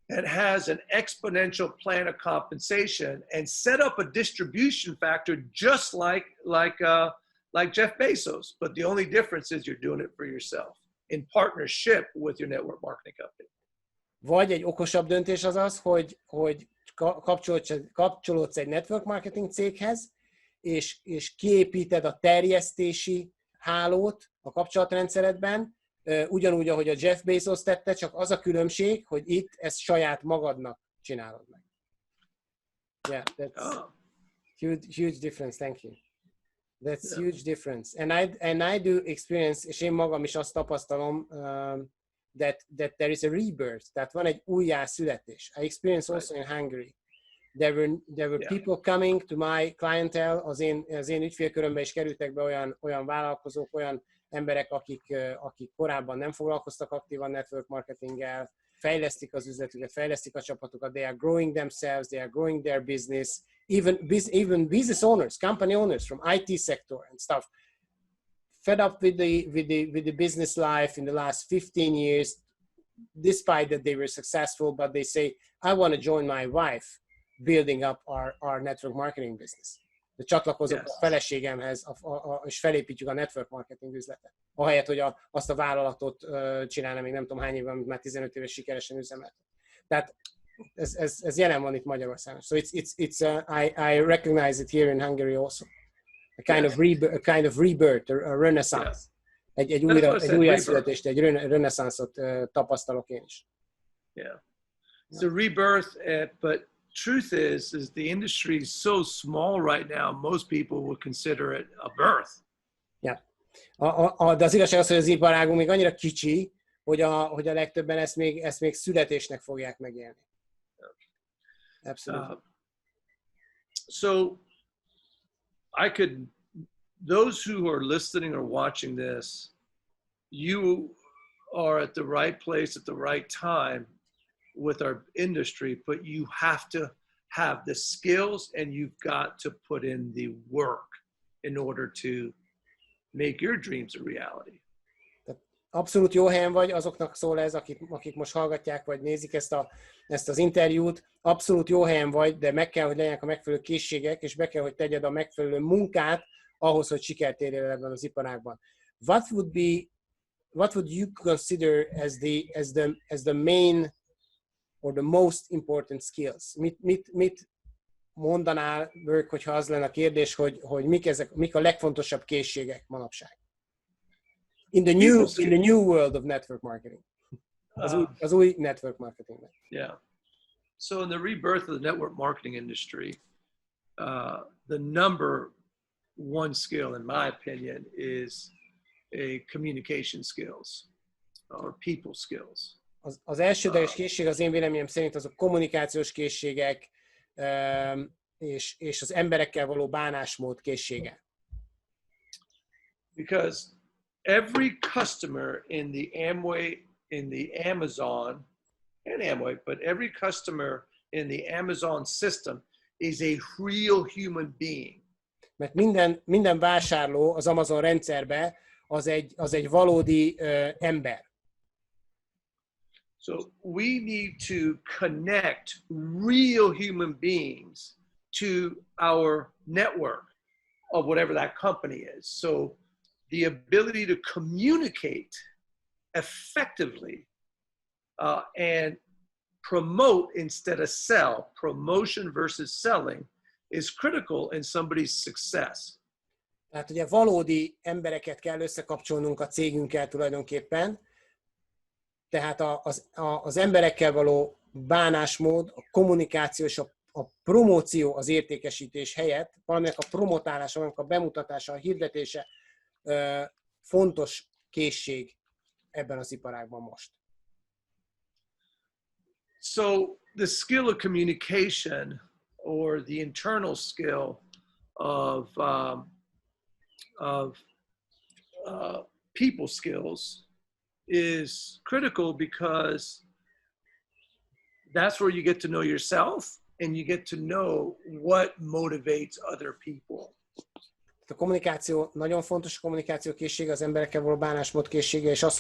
and has an exponential plan of compensation and set up a distribution factor just like Jeff Bezos. But the only difference is you're doing it for yourself in partnership with your network marketing company. Vagy egy okosabb döntés az, hogy kapcsolódsz egy network marketing céghez, és kiépíted a terjesztési hálót a kapcsolatrendszeredben, ugyanúgy, ahogy a Jeff Bezos tette, csak az a különbség, hogy itt ezt saját magadnak csinálod meg. Yeah, that's huge difference, thank you. That's huge difference. And I do experience, és én magam is azt tapasztalom, that there is a rebirth, tehát van egy újjászületés. I experienced also in Hungary. There were people coming to my clientele, az én ügyfélkörömbe is kerültek be olyan vállalkozók, olyan emberek, akik korábban nem foglalkoztak aktívan network marketinggel, fejlesztik az üzletüket, fejlesztik a csapatukat, they are growing themselves, they are growing their business, even business owners, company owners from IT sector and stuff, fed up with the business life in the last 15 years, despite that they were successful, but they say, I want to join my wife building up our network marketing business. csatlakozok Yes. a feleségemhez, és felépítjük a network marketing üzletet. Ahelyett, hogy azt a vállalatot csinálna még nem tudom hány évben, amit már 15 éves sikeresen üzemelt. Tehát ez jelen van itt Magyarországon. So I recognize it here in Hungary also. A kind of rebirth, a renaissance. Egy újjászületést, egy reneszánszot tapasztalok én is. Yeah. It's a rebirth, but truth is the industry is so small right now, most people would consider it a birth. Yeah. De az igazság az, hogy az iparágunk még annyira kicsi, hogy a legtöbben ezt még születésnek fogják megélni. Absolutely. So those who are listening or watching this, you are at the right place at the right time with our industry, but you have to have the skills and you've got to put in the work in order to make your dreams a reality. Abszolút jó helyen vagy, azoknak szól ez, akik most hallgatják, vagy nézik ezt az interjút. Abszolút jó helyen vagy, de meg kell, hogy legyenek a megfelelő készségek, és be kell, hogy tegyed a megfelelő munkát ahhoz, hogy sikert érjél ebben az iparágban. What would you consider as the main or the most important skills? Mit mondanál, Burke, hogyha az lenne a kérdés, hogy mik a legfontosabb készségek manapság? In the new world of network marketing. Az új network marketing. Yeah. So in the rebirth of the network marketing industry, the number one skill, in my opinion, is a communication skills or people skills. Az elsődleges készség az én véleményem szerint az a kommunikációs készségek és az emberekkel való bánásmód készsége. Because every customer in the Amazon and Amway, but every customer in the Amazon system is a real human being. Mert minden vásárló az Amazon rendszerbe az egy valódi ember. So we need to connect real human beings to our network of whatever that company is. So the ability to communicate effectively and promote instead of sell, promotion versus selling, is critical in somebody's success. Tehát ugye valódi embereket kell összekapcsolnunk a cégünkkel tulajdonképpen, tehát az emberekkel való bánásmód, a kommunikáció és a promóció az értékesítés helyett, valaminek a promotálása, valaminek a bemutatása, a hirdetése fontos készség ebben az iparágban most. So the skill of communication or the internal skill of people skills is critical because that's where you get to know yourself and you get to know what motivates other people. A kommunikáció nagyon fontos, a kommunikáció készsége, az emberekkel való bánásmód készsége, és az,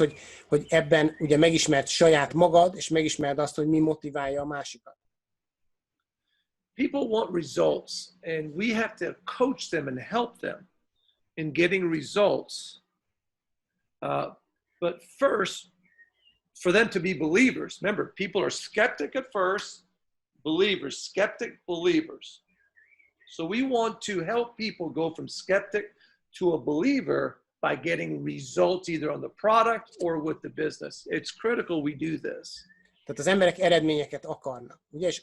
hogy ebben ugye megismerd saját magad, és megismerd azt, hogy mi motiválja a másikat. People want results, and we have to coach them and help them in getting results. But first, for them to be believers, remember, people are skeptic at first, believers, skeptic, believers. So we want to help people go from skeptic to a believer by getting results either on the product or with the business. It's critical we do this. Tehát az emberek eredményeket akarnak. Ugye, és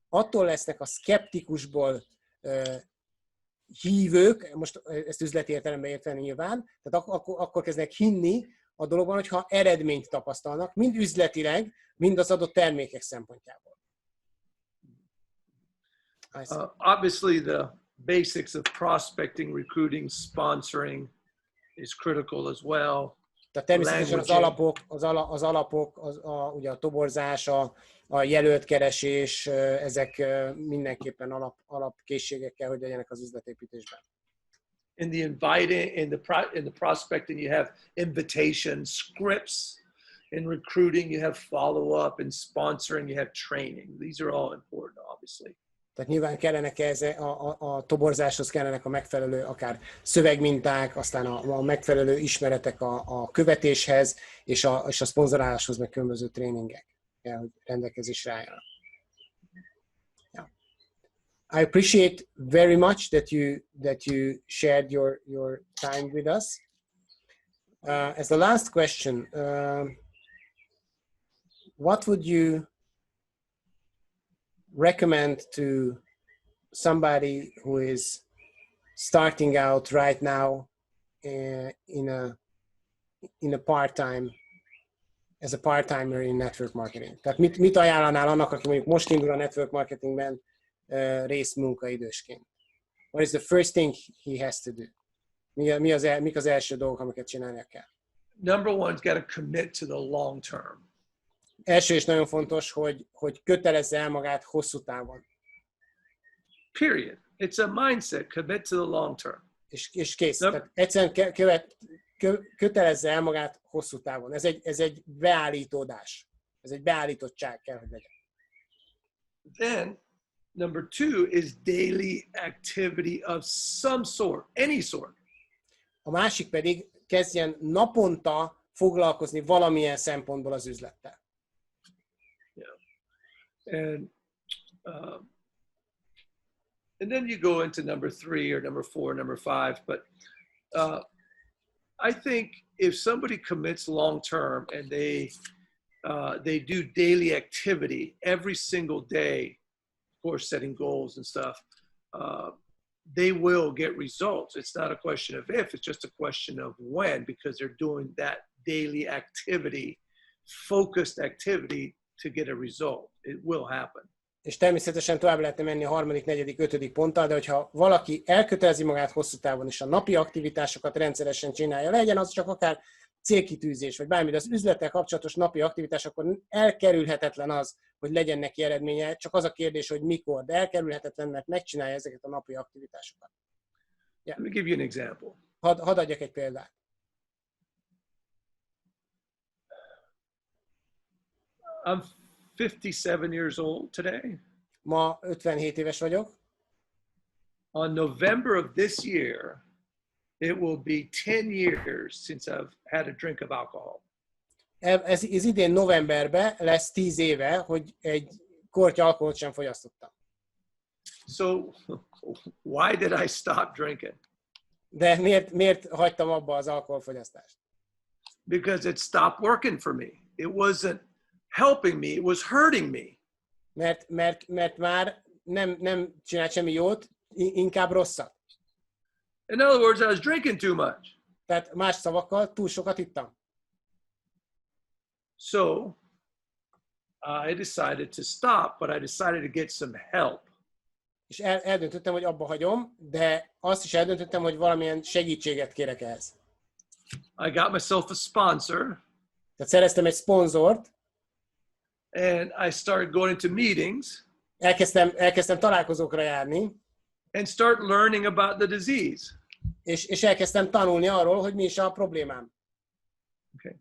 attól lesznek a szkeptikusból hívők, most ezt üzleti értelemben érteni nyilván, tehát akkor kezdnek hinni a dologban, hogyha eredményt tapasztalnak, mind üzletileg, mind az adott termékek szempontjából. Obviously, the basics of prospecting, recruiting, sponsoring is critical as well. Tehát természetesen az alapok, ugye a toborzás, a jelöltkeresés, ezek mindenképpen alapkészségek kell, hogy legyenek az üzletépítésben. In the prospecting, you have invitation scripts. In recruiting, you have follow-up. In sponsoring, you have training. These are all important, obviously. Tehát nyilván kellenek a toborzáshoz kellenek a megfelelő akár szövegminták, aztán a megfelelő ismeretek a követéshez, és a szponzoráláshoz, meg különböző tréningek kell, hogy rendelkezésre álljanak. Yeah. I appreciate very much that you shared your time with us. As the last question, what would you recommend to somebody who is starting out right now in a part-time, as a part-timer in network marketing? Tehát mit ajánlanál annak, aki mondjuk most indul a network marketingben részmunkaidősként? What is the first thing he has to do? Mik az első dolgok, amiket csinálnia kell? Number one's got to commit to the long term. Első és nagyon fontos, hogy kötelezze el magát hosszú távon. Period. It's a mindset. Commit to the long term. És kész. Tehát egyszerűen kötelezze el magát hosszú távon. Ez egy beállítódás. Ez egy beállítottság kell, hogy legyen. Then, number two is daily activity of some sort, any sort. A másik pedig kezdjen naponta foglalkozni valamilyen szempontból az üzlettel. And then you go into number three or number four, number five. But I think if somebody commits long term and they do daily activity every single day, of course, setting goals and stuff, they will get results. It's not a question of if, it's just a question of when, because they're doing that daily activity, focused activity to get a result. It will happen. És természetesen tovább lehetne menni a harmadik, negyedik, ötödik ponttal, de hogyha valaki elkötelezi magát hosszú távon, és a napi aktivitásokat rendszeresen csinálja, legyen az csak akár célkitűzés, vagy bármi, de az üzlettel kapcsolatos napi aktivitás, akkor elkerülhetetlen az, hogy legyen neki eredménye, csak az a kérdés, hogy mikor, de elkerülhetetlen, mert megcsinálja ezeket a napi aktivitásokat. Yeah. Let me give you an example. Hadd adjak egy példát. I'm 57 years old today. Ma 57 éves vagyok. On November of this year, it will be 10 years since I've had a drink of alcohol. Ez idén novemberben lesz 10 éve, hogy egy kortya alkoholt sem fogyasztottam. So why did I stop drinking? De miért hagytam abba az alkoholfogyasztást? Because it stopped working for me. It wasn't helping me, it was hurting me. Mert már nem csinált semmi jót, inkább rosszat. In other words, I was drinking too much. Tehát más szavakkal túl sokat ittam. So I decided to stop, but I decided to get some help. És eldöntöttem, hogy abba hagyom, de azt is eldöntöttem, hogy valamilyen segítséget kérek ehhez. I got myself a sponsor. Tehát szereztem egy szponzort. And I started going into meetings. Elkezdtem találkozókra járni. And start learning about the disease. És elkezdtem tanulni arról, hogy mi is a problémám. Okay.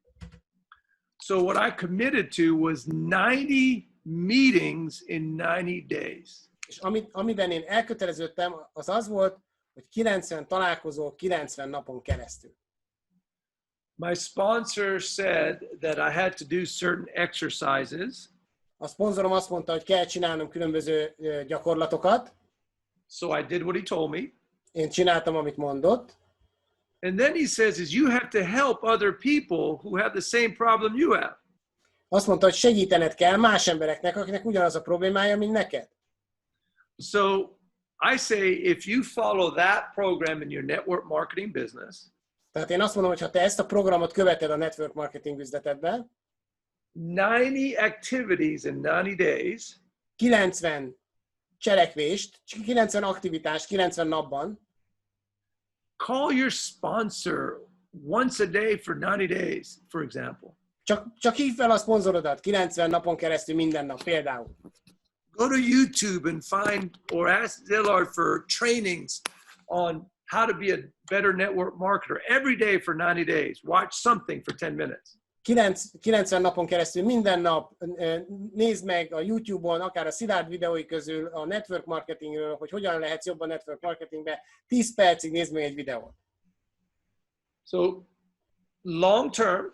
So what I committed to was 90 meetings in 90 days. És amiben én elköteleződtem, az volt, hogy 90 találkozó 90 napon keresztül. My sponsor said that I had to do certain exercises. A szponzorom azt mondta, hogy kell csinálnom különböző gyakorlatokat. So I did what he told me. Én csináltam, amit mondott. And then he says is you have to help other people who have the same problem you have. Azt mondta, hogy segítened kell más embereknek, akiknek ugyanaz a problémája, mint neked. So I say if you follow that program in your network marketing business. Tehát én azt mondom, hogy ha te ezt a programot követed a network marketing üzletedben, 90 activities in 90 days. 90 cselekvést, 90 aktivitást 90 napban. Call your sponsor once a day for 90 days, for example. Csak hívd fel a szponzorodat 90 napon keresztül minden nap, például. Go to YouTube and find or ask Zillard for trainings on how to be a better network marketer every day for 90 days. Watch something for 10 minutes. 90 napon keresztül minden nap nézd meg a YouTube-on, akár a Szilárd videói közül a network marketingről, hogy hogyan lehetsz jobb a network marketingbe. 10 percig nézd meg egy videót. So long term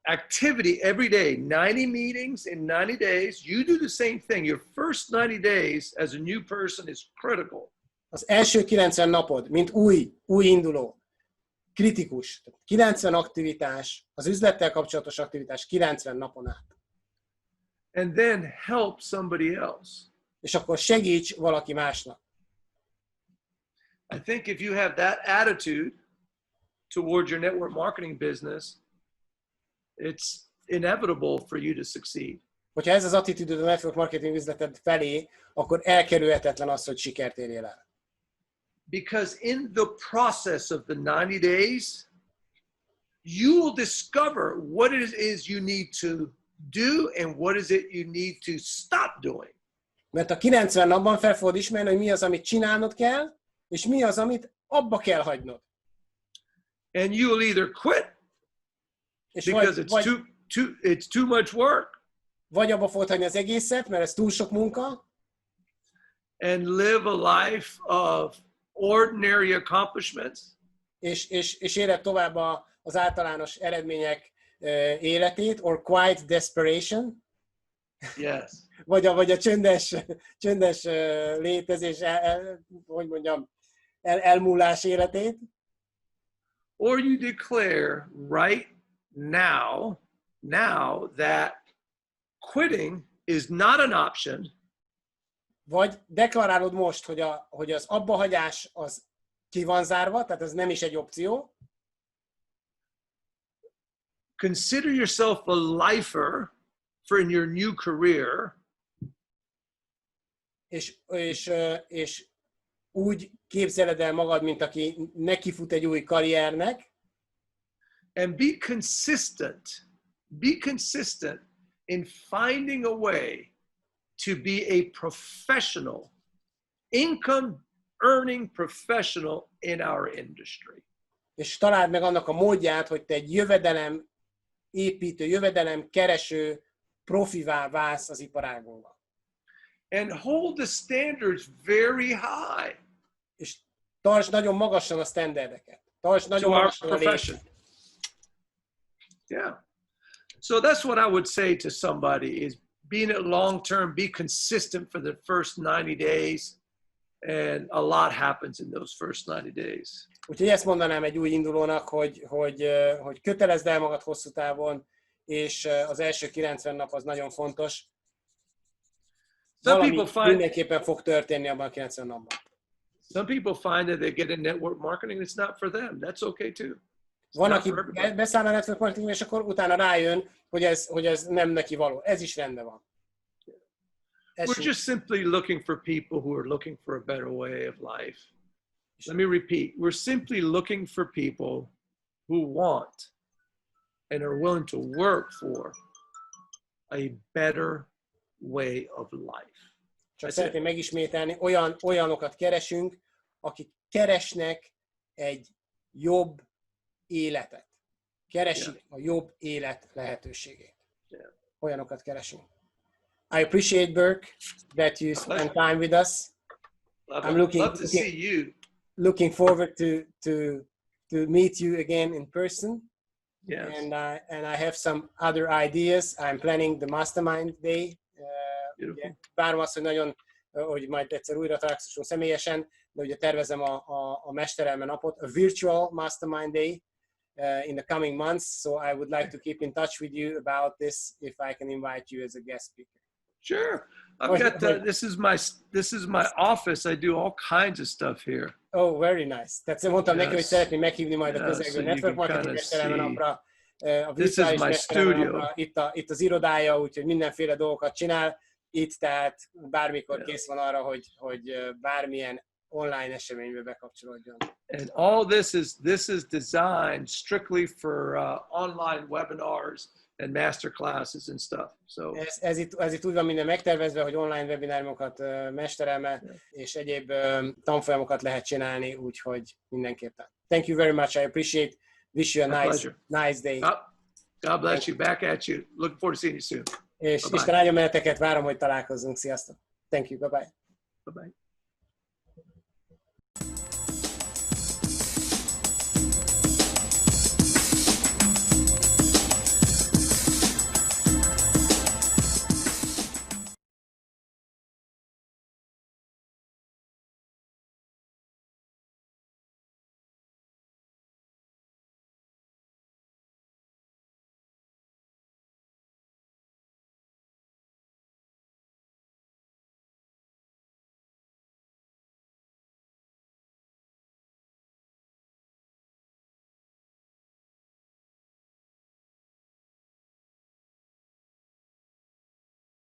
activity every day, 90 meetings in 90 days. You do the same thing. Your first 90 days as a new person is critical. Az első 90 napod, mint új induló, kritikus. 90 aktivitás, az üzlettel kapcsolatos aktivitás 90 napon át. And then help somebody else. És akkor segíts valaki másnak. I think if you have that attitude towards your network marketing business, it's inevitable for you to succeed. Hogyha ez az attitűdöd a network marketing üzleted felé, akkor elkerülhetetlen az, hogy sikert érjél el. Because in the process of the 90 days, you will discover what it is you need to do and what is it you need to stop doing. Mert a 90 napban fel fogod ismerni, hogy mi az, amit csinálnod kell, és mi az, amit abba kell hagynod. And you will either quit because it's too much work. Vagy abba fogod hagyni az egészet, mert ez túl sok munka. And live a life of ordinary accomplishments. És éled tovább az általános eredmények életét, or quiet desperation. Yes. vagy a csöndes létezés, hogy mondjam, elmúlás életét. Or you declare right now that quitting is not an option. Vagy deklarálod most, hogy az abbahagyás az ki van zárva, tehát ez nem is egy opció. Consider yourself a lifer for your new career. És úgy képzeled el magad, mint aki nekifut egy új karriernek. And be consistent in finding a way to be a professional, income earning professional in our industry. És találd meg annak a módját, hogy te egy jövedelem építő, jövedelem kereső profivá válsz az iparágunkban. And hold the standards very high. És tartsd nagyon magasan a standardeket. Tartsd nagyon magasan a lépcsőt. Yeah. So that's what I would say to somebody is being it long term, be consistent for the first 90 days, and a lot happens in those first 90 days. Úgyhogy ezt mondanám egy új indulónak, hogy kötelezd el magad hosszú távon, és az első 90 nap az nagyon fontos. Valami mindenképpen fog történni abban a 90 napban. Some people find that they get in network marketing, it's not for them. That's okay too. Van, aki beszáll a network marketingbe, és akkor utána rájön, hogy ez nem neki való. Ez is rendben van. We're just simply looking for people who are looking for a better way of life. Let me repeat. We're simply looking for people who want and are willing to work for a better way of life. Csak szeretném megismételni, olyanokat keresünk, akik keresnek egy jobb életet. Keresik a jobb élet lehetőségét. Olyanokat keresünk. I appreciate, Burke, that you spend time with us. I'm looking forward to meet you again in person. Yes. And I have some other ideas. I'm planning the mastermind day. Várom azt, hogy majd egyszer újra találkozunk személyesen, de ugye tervezem a mesterelme napot, a virtual mastermind day in the coming months. So I would like to keep in touch with you about this if I can invite you as a guest speaker. Sure. I've got this is my office. I do all kinds of stuff here. Oh, very nice. Tehát mondtam neki, hogy szeretném meghívni majd a közelgő network marketing mesterelme napra. A virtuális mesterelme napra. Itt az irodája, úgyhogy mindenféle dolgokat csinál. Itt tehát bármikor kész van arra, hogy bármilyen online eseménybe bekapcsolódjon. And all this is designed strictly for online webinars and master classes and stuff. So ez itt úgy van minden megtervezve, hogy online webinárokat, mesterelme és egyéb tanfolyamokat lehet csinálni, úgyhogy mindenképpen. Thank you very much. I appreciate Wish you a My nice, pleasure. nice day. God bless you. Back at you. Looking forward to seeing you soon. És Bye-bye. Isten áldja meneteket, várom, hogy találkozzunk. Sziasztok. Thank you. Bye-bye. Bye-bye.